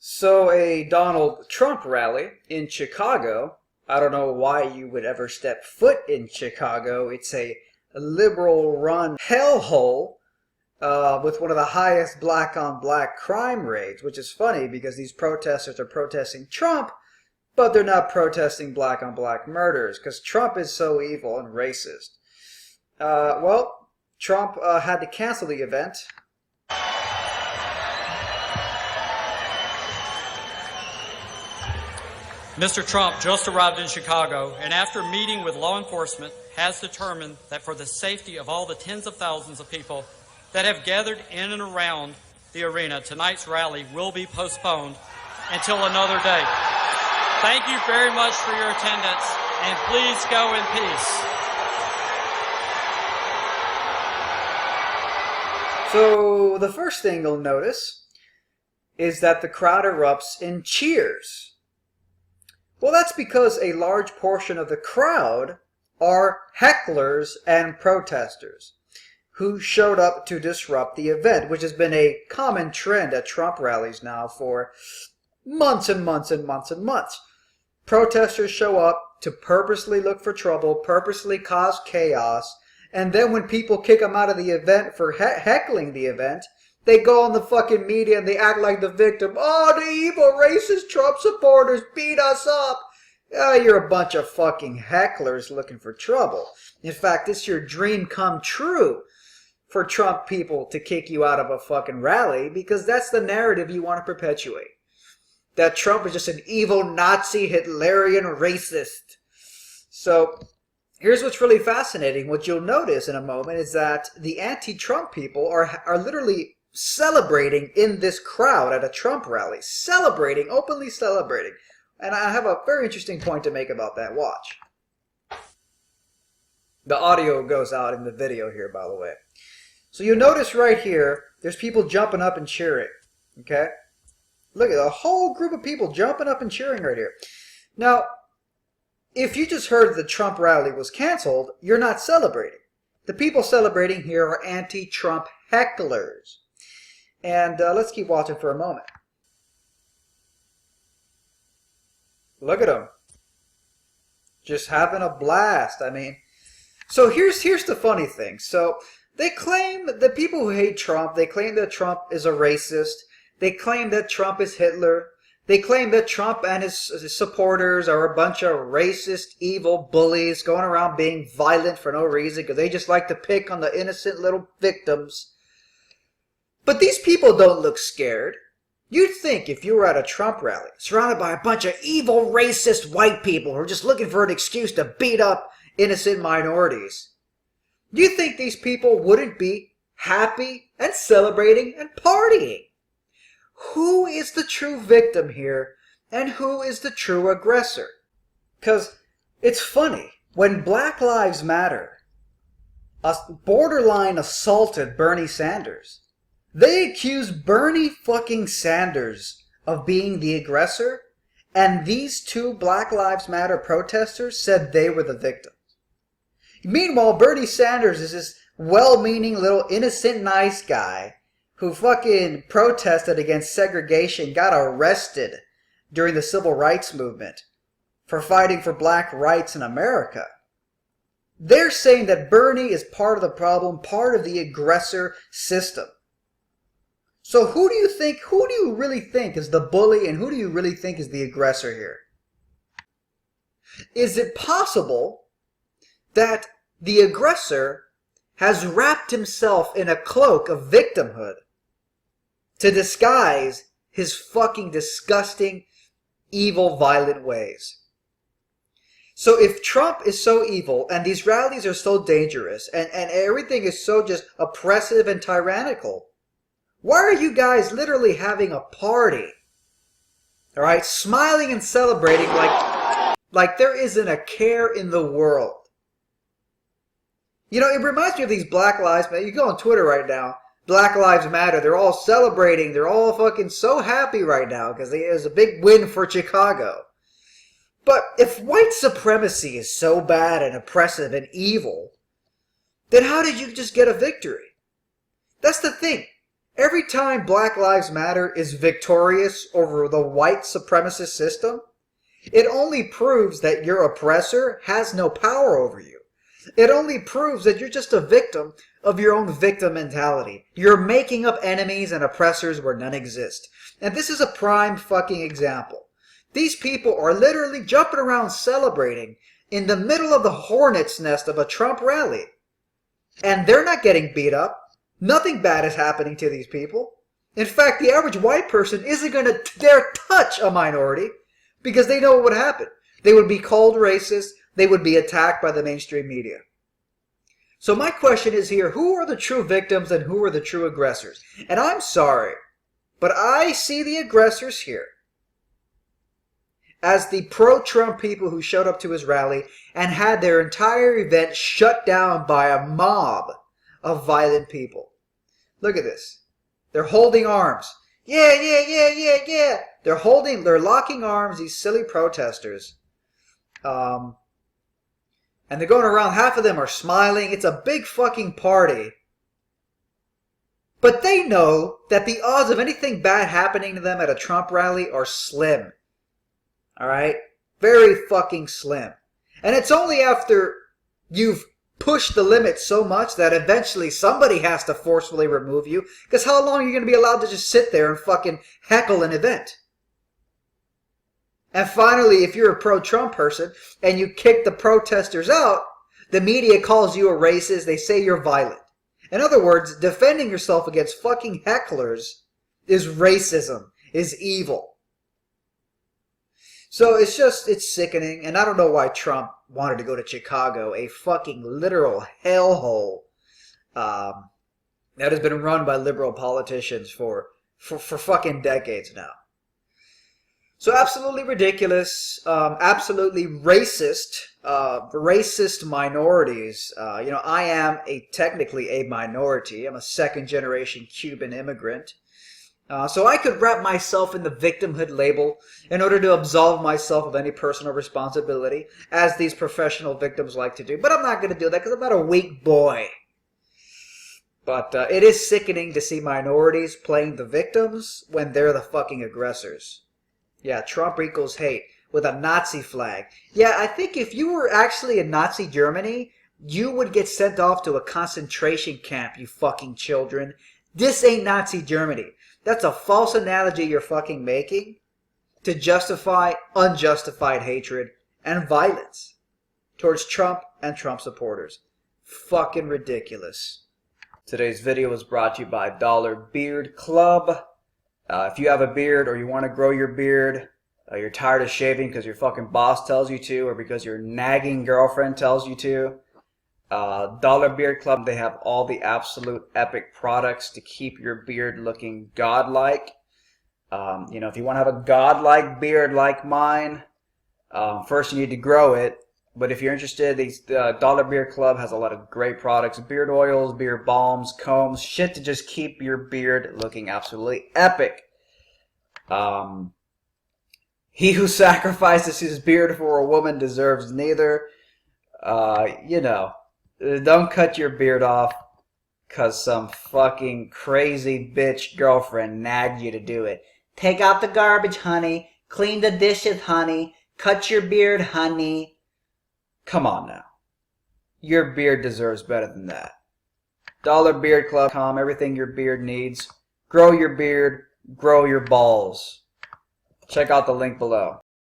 So a Donald Trump rally in Chicago. I don't know why you would ever step foot in Chicago. It's a liberal-run hellhole with one of the highest black-on-black crime rates, which is funny because these protesters are protesting Trump, but they're not protesting black-on-black murders because Trump is so evil and racist. Trump had to cancel the event. Mr. Trump just arrived in Chicago and after meeting with law enforcement has determined that for the safety of all the tens of thousands of people that have gathered in and around the arena, tonight's rally will be postponed until another day. Thank you very much for your attendance and please go in peace. So the first thing you'll notice is that the crowd erupts in cheers. Well, that's because a large portion of the crowd are hecklers and protesters who showed up to disrupt the event, which has been a common trend at Trump rallies now for months and months and months and months. Protesters show up to purposely look for trouble, purposely cause chaos, and then when people kick them out of the event for heckling the event, they go on the fucking media and they act like the victim. Oh, the evil racist Trump supporters beat us up. You're a bunch of fucking hecklers looking for trouble. In fact, it's your dream come true for Trump people to kick you out of a fucking rally because that's the narrative you want to perpetuate. That Trump is just an evil Nazi, Hitlerian racist. So here's what's really fascinating. What you'll notice in a moment is that the anti-Trump people are literally celebrating in this crowd at a Trump rally. Celebrating, openly celebrating. And I have a very interesting point to make about that. Watch. The audio goes out in the video here, by the way. So you'll notice right here, there's people jumping up and cheering. Okay? Look at a whole group of people jumping up and cheering right here. Now, if you just heard the Trump rally was canceled, you're not celebrating. The people celebrating here are anti-Trump hecklers. And let's keep watching for a moment. Look at them. Just having a blast. I mean, so here's the funny thing. So they claim, the people who hate Trump, they claim that Trump is a racist. They claim that Trump is Hitler. They claim that Trump and his supporters are a bunch of racist, evil bullies going around being violent for no reason because they just like to pick on the innocent little victims. But these people don't look scared. You'd think if you were at a Trump rally, surrounded by a bunch of evil, racist white people who are just looking for an excuse to beat up innocent minorities, you think these people wouldn't be happy and celebrating and partying? Who is the true victim here, and who is the true aggressor? Because it's funny, when Black Lives Matter borderline assaulted Bernie Sanders, they accused Bernie fucking Sanders of being the aggressor, and these two Black Lives Matter protesters said they were the victims. Meanwhile, Bernie Sanders is this well-meaning little innocent nice guy who fucking protested against segregation, got arrested during the civil rights movement for fighting for black rights in America. They're saying that Bernie is part of the problem, part of the aggressor system. So who do you really think is the bully and who do you really think is the aggressor here? Is it possible that the aggressor has wrapped himself in a cloak of victimhood to disguise his fucking disgusting, evil, violent ways? So if Trump is so evil and these rallies are so dangerous and everything is so just oppressive and tyrannical, why are you guys literally having a party? Alright, smiling and celebrating like there isn't a care in the world. You know, it reminds me of these Black Lives Matter. You go on Twitter right now, Black Lives Matter, they're all celebrating, they're all fucking so happy right now because it was a big win for Chicago. But if white supremacy is so bad and oppressive and evil, then how did you just get a victory? That's the thing. Every time Black Lives Matter is victorious over the white supremacist system, it only proves that your oppressor has no power over you. It only proves that you're just a victim of your own victim mentality. You're making up enemies and oppressors where none exist. And this is a prime fucking example. These people are literally jumping around celebrating in the middle of the hornet's nest of a Trump rally. And they're not getting beat up. Nothing bad is happening to these people. In fact, the average white person isn't going to dare touch a minority because they know what would happen. They would be called racist. They would be attacked by the mainstream media. So my question is here, who are the true victims and who are the true aggressors? And I'm sorry, but I see the aggressors here as the pro-Trump people who showed up to his rally and had their entire event shut down by a mob of violent people. Look at this. They're holding arms. Yeah. They're locking arms, these silly protesters. And they're going around, half of them are smiling. It's a big fucking party. But they know that the odds of anything bad happening to them at a Trump rally are slim. Alright? Very fucking slim. And it's only after you've pushed the limit so much that eventually somebody has to forcefully remove you. Because how long are you going to be allowed to just sit there and fucking heckle an event? And finally, if you're a pro-Trump person and you kick the protesters out, the media calls you a racist. They say you're violent. In other words, defending yourself against fucking hecklers is racism, is evil. So it's sickening. And I don't know why Trump wanted to go to Chicago, a fucking literal hellhole that has been run by liberal politicians for fucking decades now. So absolutely ridiculous, absolutely racist, racist minorities. I am technically a minority. I'm a second-generation Cuban immigrant. So I could wrap myself in the victimhood label in order to absolve myself of any personal responsibility, as these professional victims like to do. But I'm not going to do that because I'm not a weak boy. But it is sickening to see minorities playing the victims when they're the fucking aggressors. Yeah, Trump equals hate with a Nazi flag. Yeah, I think if you were actually in Nazi Germany, you would get sent off to a concentration camp, you fucking children. This ain't Nazi Germany. That's a false analogy you're fucking making to justify unjustified hatred and violence towards Trump and Trump supporters. Fucking ridiculous. Today's video was brought to you by Dollar Beard Club. If you have a beard or you want to grow your beard, you're tired of shaving because your fucking boss tells you to or because your nagging girlfriend tells you to, Dollar Beard Club, they have all the absolute epic products to keep your beard looking godlike. If you want to have a godlike beard like mine, first you need to grow it. But if you're interested, the Dollar Beard Club has a lot of great products. Beard oils, beard balms, combs, shit to just keep your beard looking absolutely epic. He who sacrifices his beard for a woman deserves neither. Don't cut your beard off because some fucking crazy bitch girlfriend nagged you to do it. Take out the garbage, honey. Clean the dishes, honey. Cut your beard, honey. Come on now. Your beard deserves better than that. DollarBeardClub.com, everything your beard needs. Grow your beard, grow your balls. Check out the link below.